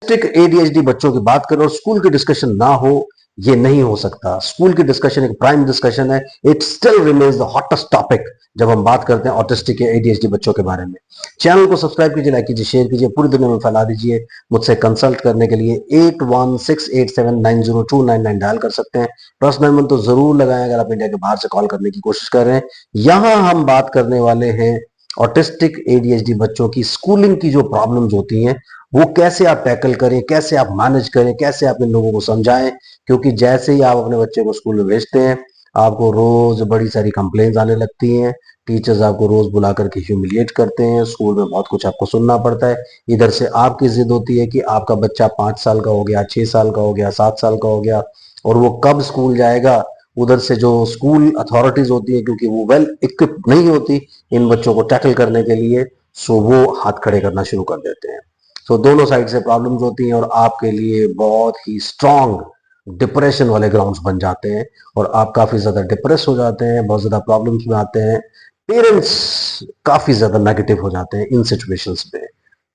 Autistic ADHD बच्चों की बात करें और स्कूल की डिस्कशन ना हो, ये नहीं हो सकता। स्कूल की डिस्कशन एक प्राइम डिस्कशन है। It still remains the hottest topic जब हम बात करते हैं ऑटिस्टिक या एडीएचडी बच्चों के बारे में। चैनल को सब्सक्राइब कीजिए, लाइक कीजिए, शेयर कीजिए, पूरी दुनिया में फैला दीजिए। मुझसे कंसल्ट करने के लिए 8168790299 डायल कर सकते हैं। पर्सनल नंबर तो जरूर लगाएं अगर आप इंडिया के बाहर से कॉल करने की कोशिश कर रहे हैं। यहां हम बात करने वाले हैं ऑटिस्टिक एडीएचडी बच्चों की स्कूलिंग की जो प्रॉब्लम्स होती हैं, वो कैसे आप टैकल करें, कैसे आप मैनेज करें, कैसे आप इन लोगों को समझाएं। क्योंकि जैसे ही आप अपने बच्चे को स्कूल में भेजते हैं, आपको रोज बड़ी सारी कंप्लेंट्स आने लगती हैं। टीचर्स आपको रोज बुला करके ह्यूमिलिएट करते हैं, स्कूल में बहुत कुछ आपको सुनना पड़ता है। इधर से आपकी जिद होती है कि आपका बच्चा 5 साल का हो गया, 6 साल का हो गया, 7 साल का हो गया और वो कब स्कूल जाएगा। उधर से जो स्कूल अथॉरिटीज होती है, क्योंकि वो वेल इक्विप्ड नहीं होती इन बच्चों को टैकल करने के लिए, सो वो हाथ खड़े करना शुरू कर देते हैं। सो दोनों साइड से प्रॉब्लम्स होती हैं और आपके लिए बहुत ही स्ट्रॉन्ग डिप्रेशन वाले ग्राउंड्स बन जाते हैं और आप काफी ज्यादा डिप्रेस हो जाते हैं, बहुत ज्यादा प्रॉब्लम्स में आते हैं। पेरेंट्स काफी ज्यादा नेगेटिव हो जाते हैं इन सिचुएशंस पे।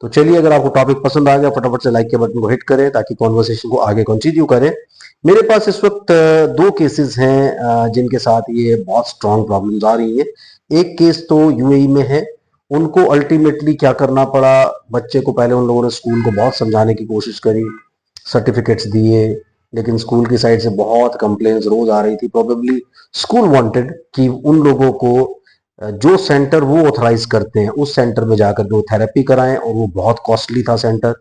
तो चलिए, अगर आपको टॉपिक पसंद आ गया, फटाफट से लाइक के बटन को हिट करें ताकि कॉन्वर्सेशन को आगे कंटिन्यू करें। मेरे पास इस वक्त दो केसेस हैं जिनके साथ ये बहुत स्ट्रॉन्ग प्रॉब्लम्स आ रही हैं। एक केस तो यूएई में है। उनको अल्टीमेटली क्या करना पड़ा, बच्चे को पहले उन लोगों ने स्कूल को बहुत समझाने की कोशिश करी, सर्टिफिकेट्स दिए, लेकिन स्कूल की साइड से बहुत कंप्लेंट्स रोज आ रही थी। प्रोबेबली स्कूल वांटेड कि उन लोगों को जो सेंटर वो ऑथराइज करते हैं उस सेंटर में जाकर के वो थेरेपी कराएं, और वो बहुत कॉस्टली था सेंटर,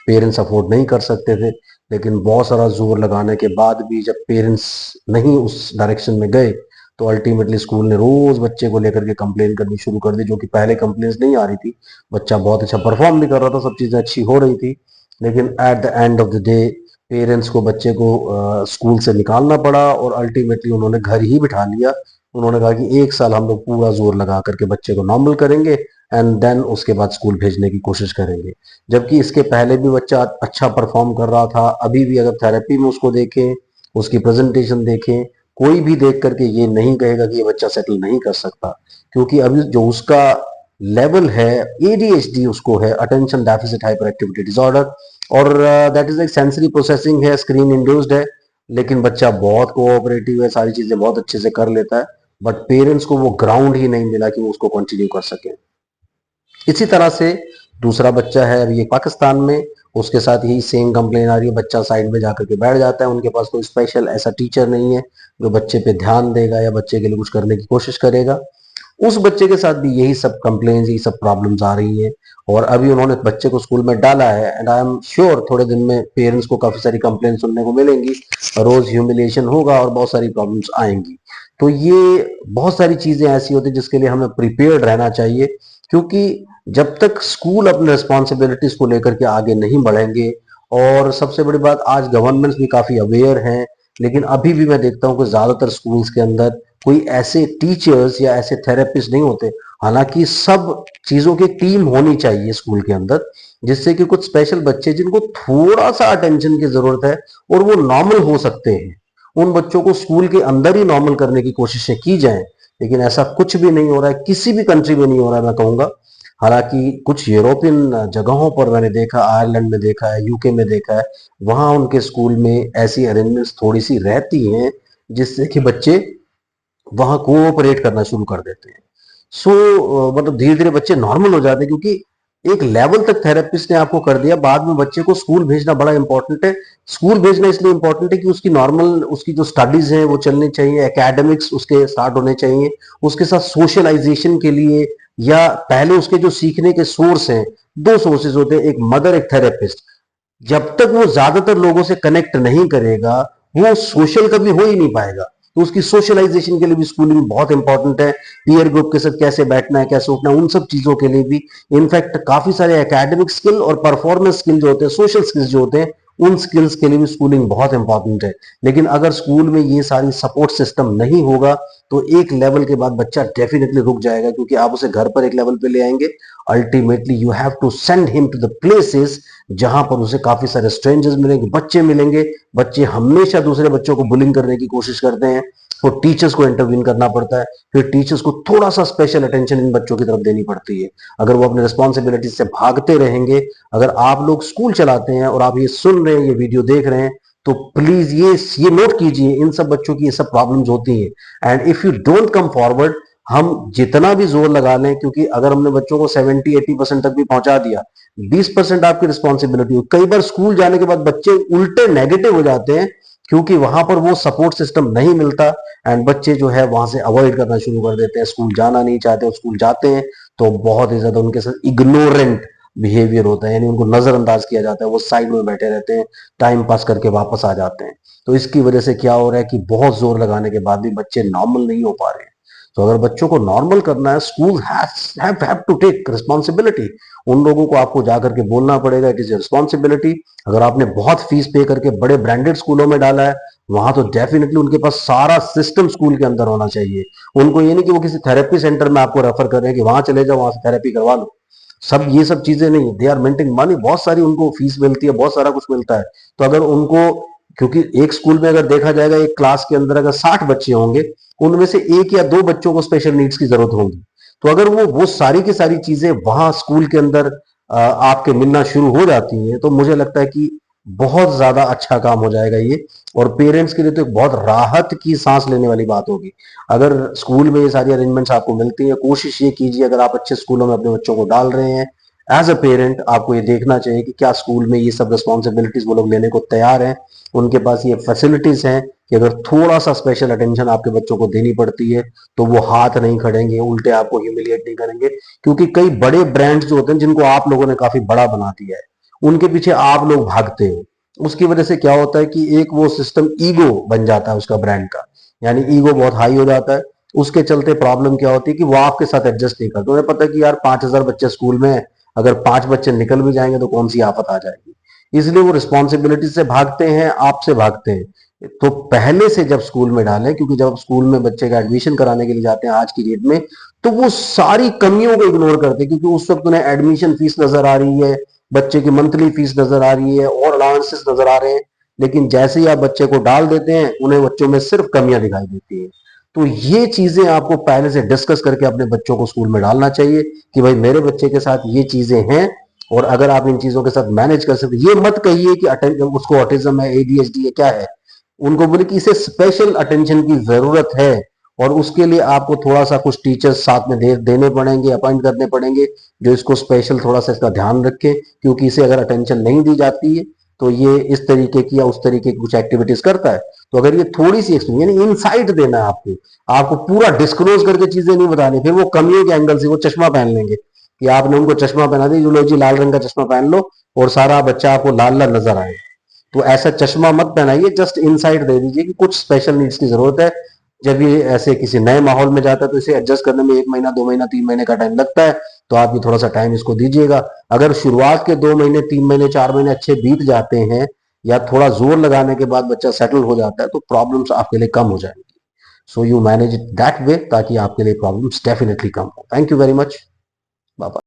पेरेंट्स अफोर्ड नहीं कर सकते थे। लेकिन बहुत सारा जोर लगाने के बाद भी जब पेरेंट्स नहीं उस डायरेक्शन में गए, तो अल्टीमेटली स्कूल ने रोज बच्चे को लेकर के कंप्लेन करनी शुरू कर दी, जो कि पहले कंप्लेन्स नहीं आ रही थी। बच्चा बहुत अच्छा परफॉर्म भी कर रहा था, सब चीजें अच्छी हो रही थी, लेकिन at the end of the day parents को बच्चे को स्कूल से निकालना पड़ा और अल्टीमेटली उन्होंने घर ही बिठा लिया। उन्होंने कहा कि 1 साल हम लोग पूरा जोर लगा करके बच्चे को नॉर्मल करेंगे एंड देन उसके बाद स्कूल भेजने की कोशिश करेंगे। जबकि इसके पहले भी बच्चा अच्छा परफॉर्म कर रहा था। अभी भी अगर थेरेपी में उसको देखें, उसकी प्रेजेंटेशन देखें, कोई भी देख करके ये नहीं कहेगा कि ये बच्चा सेटल नहीं कर सकता, क्योंकि अभी जो उसका लेवल है एडीएचडी उसको है, attention deficit hyper activity disorder, और दैट इज एक सेंसरी प्रोसेसिंग है, स्क्रीन इंड्यूस्ड है। लेकिन बच्चा बहुत कोऑपरेटिव है, सारी चीजें बहुत अच्छे से कर लेता है, बट पेरेंट्स को वो ग्राउंड ही नहीं मिला कि वो उसको कंटिन्यू कर सके। इसी तरह से दूसरा बच्चा है अभी पाकिस्तान में, उसके साथ ही सेम कंप्लेन आ रही है। बच्चा साइड में जाकर के बैठ जाता है, उनके पास कोई स्पेशल ऐसा टीचर नहीं है जो बच्चे पे ध्यान देगा या बच्चे के लिए कुछ करने की कोशिश करेगा। उस बच्चे के साथ भी यही सब कंप्लेन्स, यही सब प्रॉब्लम्स आ रही है और अभी उन्होंने बच्चे को स्कूल में डाला है एंड आई एम श्योर थोड़े दिन में पेरेंट्स को काफी सारी कंप्लेन सुनने को मिलेंगी, रोज ह्यूमिलिएशन होगा और बहुत सारी प्रॉब्लम्स आएंगी। तो ये बहुत सारी चीजें ऐसी होती है जिसके लिए हमें प्रिपेयर्ड रहना चाहिए, क्योंकि जब तक स्कूल अपने रिस्पॉन्सिबिलिटीज को लेकर के आगे नहीं बढ़ेंगे, और सबसे बड़ी बात, आज गवर्नमेंट्स भी काफी अवेयर हैं, लेकिन अभी भी मैं देखता हूँ कि ज्यादातर स्कूल्स के अंदर कोई ऐसे टीचर्स या ऐसे थेरेपिस्ट नहीं होते। हालांकि सब चीजों की टीम होनी चाहिए स्कूल के अंदर, जिससे कि कुछ स्पेशल बच्चे जिनको थोड़ा सा अटेंशन की जरूरत है और वो नॉर्मल हो सकते हैं, उन बच्चों को स्कूल के अंदर ही नॉर्मल करने की कोशिशें की जाएं। लेकिन ऐसा कुछ भी नहीं हो रहा है, किसी भी कंट्री में नहीं हो रहा है मैं कहूंगा। हालांकि कुछ यूरोपियन जगहों पर मैंने देखा, आयरलैंड में देखा है, यूके में देखा है, वहां उनके स्कूल में ऐसी अरेंजमेंट्स थोड़ी सी रहती हैं जिससे कि बच्चे वहां कोऑपरेट करना शुरू कर देते हैं। मतलब धीरे धीरे बच्चे नॉर्मल हो जाते हैं, क्योंकि एक लेवल तक थेरेपिस्ट ने आपको कर दिया, बाद में बच्चे को स्कूल भेजना बड़ा इंपॉर्टेंट है। स्कूल भेजना इसलिए इंपॉर्टेंट है कि उसकी नॉर्मल, उसकी जो स्टडीज है वो चलनी चाहिए, एकेडमिक्स उसके स्टार्ट होने चाहिए, उसके साथ सोशलाइजेशन के लिए, या पहले उसके जो सीखने के सोर्स हैं, दो सोर्सेज होते हैं, एक मदर एक थेरेपिस्ट। जब तक वो ज्यादातर लोगों से कनेक्ट नहीं करेगा, वो सोशल कभी हो ही नहीं पाएगा। तो उसकी सोशलाइजेशन के लिए भी स्कूलिंग बहुत इंपॉर्टेंट है। पीयर ग्रुप के साथ कैसे बैठना है, कैसे उठना है, उन सब चीजों के लिए भी। इनफैक्ट काफी सारे एकेडमिक स्किल और परफॉर्मेंस स्किल जो होते हैं, सोशल स्किल्स जो होते हैं, उन स्किल्स के लिए भी स्कूलिंग बहुत इंपॉर्टेंट है। लेकिन अगर स्कूल में ये सारी सपोर्ट सिस्टम नहीं होगा, तो एक लेवल के बाद बच्चा डेफिनेटली रुक जाएगा, क्योंकि आप उसे घर पर एक लेवल पे ले आएंगे, ultimately you have to send him to the places जहां पर उसे काफी सारे स्ट्रेंजर्स मिलेंगे, बच्चे मिलेंगे। बच्चे हमेशा दूसरे बच्चों को बुलिंग करने की कोशिश करते हैं, और टीचर्स को इंटरवीन करना पड़ता है, फिर टीचर्स को थोड़ा सा स्पेशल अटेंशन इन बच्चों की तरफ देनी पड़ती है। अगर वो अपने रिस्पॉन्सिबिलिटी से भागते रहेंगे, अगर आप लोग स्कूल चलाते हैं और आप ये सुन रहे हैं, ये वीडियो देख रहे हैं, तो प्लीज ये नोट कीजिए, इन सब बच्चों की ये सब प्रॉब्लम्स होती हैं। And if you don't come forward, हम जितना भी जोर लगा लें, क्योंकि अगर हमने बच्चों को 70-80% तक भी पहुंचा दिया, 20% आपकी रिस्पॉन्सिबिलिटी हो। कई बार स्कूल जाने के बाद बच्चे उल्टे नेगेटिव हो जाते हैं, क्योंकि वहां पर वो सपोर्ट सिस्टम नहीं मिलता, एंड बच्चे जो है वहां से अवॉइड करना शुरू कर देते हैं, स्कूल जाना नहीं चाहते, और स्कूल जाते हैं तो बहुत ही ज्यादा उनके साथ इग्नोरेंट बिहेवियर होता है, यानी उनको नजरअंदाज किया जाता है, वो साइड में बैठे रहते हैं, टाइम पास करके वापस आ जाते हैं। तो इसकी वजह से क्या हो रहा है कि बहुत जोर लगाने के बाद भी बच्चे नॉर्मल नहीं हो पा रहे हैं। तो अगर बच्चों को नॉर्मल करना है, school have to take responsibility. उन लोगों को आपको जाकर के बोलना पड़ेगा, इट इज योर रिस्पॉन्सिबिलिटी। अगर आपने बहुत फीस पे करके बड़े ब्रांडेड स्कूलों में डाला है, वहां तो डेफिनेटली उनके पास सारा सिस्टम स्कूल के अंदर होना चाहिए। उनको ये नहीं कि वो किसी थेरेपी सेंटर में आपको रेफर कर रहे हैं कि वहां चले जाओ, वहां से थेरेपी करवा लो। सब ये सब चीजें नहीं, दे आर मेंटिंग मनी, बहुत सारी उनको फीस मिलती है, बहुत सारा कुछ मिलता है। तो अगर उनको, क्योंकि एक स्कूल में अगर देखा जाएगा, एक क्लास के अंदर अगर 60 बच्चे होंगे, उनमें से 1 या 2 बच्चों को स्पेशल नीड्स की जरूरत होगी। तो अगर वो सारी की सारी चीजें वहां स्कूल के अंदर आपके मिलना शुरू हो जाती हैं, तो मुझे लगता है कि बहुत ज्यादा अच्छा काम हो जाएगा ये, और पेरेंट्स के लिए तो एक बहुत राहत की सांस लेने वाली बात होगी। अगर स्कूल में ये सारी अरेंजमेंट्स आपको मिलती हैं, कोशिश ये कीजिए, अगर आप अच्छे स्कूलों में अपने बच्चों को डाल रहे हैं, एज अ पेरेंट आपको ये देखना चाहिए कि क्या स्कूल में ये सब रिस्पॉन्सिबिलिटीज वो लोग लेने को तैयार हैं, उनके पास ये फैसिलिटीज हैं कि अगर थोड़ा सा स्पेशल अटेंशन आपके बच्चों को देनी पड़ती है, तो वो हाथ नहीं खड़ेंगे, उल्टे आपको ह्यूमिलिएट नहीं करेंगे। क्योंकि कई बड़े ब्रांड्स जो होते हैं, जिनको आप लोगों ने काफी बड़ा बना दिया है, उनके पीछे आप लोग भागते हो। उसकी वजह से क्या होता है कि एक वो सिस्टम ईगो बन जाता है उसका, ब्रांड का, यानी ईगो बहुत हाई हो जाता है। उसके चलते प्रॉब्लम क्या होती है कि वो आपके साथ एडजस्ट नहीं करते। उन्हें पता है कि यार 5,000 बच्चे स्कूल में है, अगर 5 बच्चे निकल भी जाएंगे तो कौन सी आफत आ जाएगी। इसलिए वो रिस्पॉन्सिबिलिटी से भागते हैं, आपसे भागते हैं। तो पहले से जब स्कूल में डालें, क्योंकि जब स्कूल में बच्चे का एडमिशन कराने के लिए जाते हैं आज की डेट में, तो वो सारी कमियों को इग्नोर करते हैं, क्योंकि उस वक्त उन्हें एडमिशन फीस नजर आ रही है, बच्चे की मंथली फीस नजर आ रही है, और अलाउंसेस नजर आ रहे हैं। लेकिन जैसे ही आप बच्चे को डाल देते हैं, उन्हें बच्चों में सिर्फ कमियां दिखाई देती हैं। तो ये चीजें आपको पहले से डिस्कस करके अपने बच्चों को स्कूल में डालना चाहिए कि भाई मेरे बच्चे के साथ ये चीजें हैं, और अगर आप इन चीजों के साथ मैनेज कर सकते। ये मत कहिए कि उसको ऑटिज्म है, एडीएचडी है, क्या है। उनको बोले कि इसे स्पेशल अटेंशन की जरूरत है, और उसके लिए आपको थोड़ा सा कुछ टीचर्स साथ में देने पड़ेंगे, अपॉइंट करने पड़ेंगे, जो इसको स्पेशल थोड़ा सा इसका ध्यान रखें। क्योंकि इसे अगर अटेंशन नहीं दी जाती है, तो ये इस तरीके की या उस तरीके की कुछ एक्टिविटीज करता है। तो अगर ये थोड़ी सी यानी इनसाइट देना है आपको, आपको पूरा डिस्क्लोज करके चीजें नहीं बतानी, फिर वो कमियों के एंगल से वो चश्मा पहन लेंगे कि आपने उनको चश्मा पहना दिया, लो जी लाल रंग का चश्मा पहन लो, और सारा बच्चा आपको लाल लाल नजर आए। तो ऐसा चश्मा मत पहनाइए, जस्ट इनसाइट दे दीजिए कि कुछ स्पेशल नीड्स की जरूरत है। जब ये ऐसे किसी नए माहौल में जाता है, तो इसे एडजस्ट करने में 1 महीना, 2 महीना, 3 महीने का टाइम लगता है। तो आप ये थोड़ा सा टाइम इसको दीजिएगा। अगर शुरुआत के 2 महीने, 3 महीने, 4 महीने अच्छे बीत जाते हैं, या थोड़ा जोर लगाने के बाद बच्चा सेटल हो जाता है, तो प्रॉब्लम्स आपके लिए कम हो जाएंगी। So you manage it that way, ताकि आपके लिए प्रॉब्लम्स डेफिनेटली कम हो। Thank you very much. Bye.